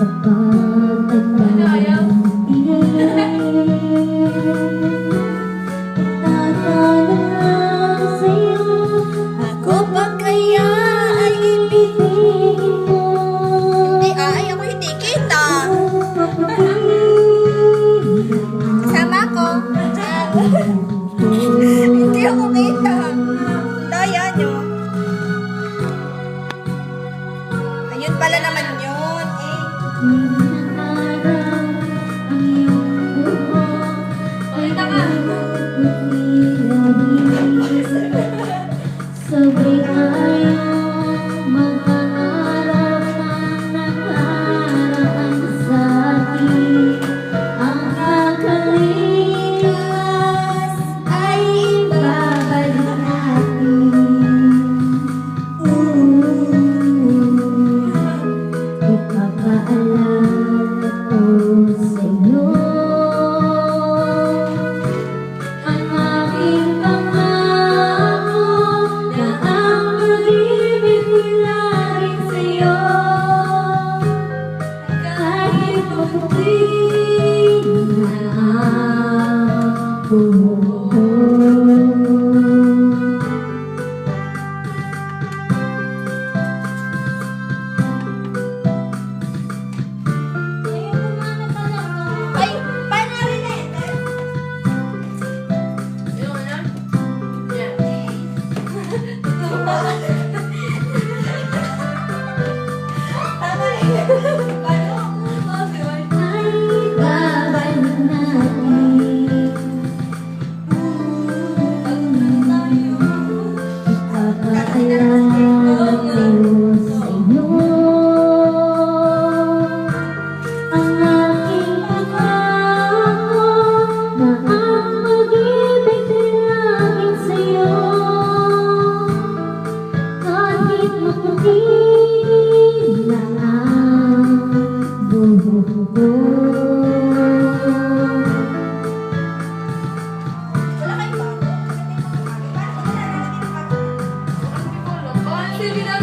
sa pagtanda. Itatanong sa'yo, ako ba kaya ay ibigin mo? Hindi, ay, ako hindi kita. Sama ko. Hindi ako kita. Daya nyo. Ayun pala naman yun. Sabay tayong magpangarap ng nakaraan sa atin. Ang nakalipas ay ibabalik natin. Ipapaalala ko sa'yo ang aking pangako na ang pag-ibig ko'y laging sa'yo. Kahit maputi na ang buhok. Ay, paano rin eh? Tama eh. Paano? Ay babalik natin. Ipapaalala ko sa'yo ang aking pangako na ang pag-ibig ko'y laging sa'yo. Kahit maputi na ang buhok ko. Wala kayong bago. Paano ba nalalagay ng bago?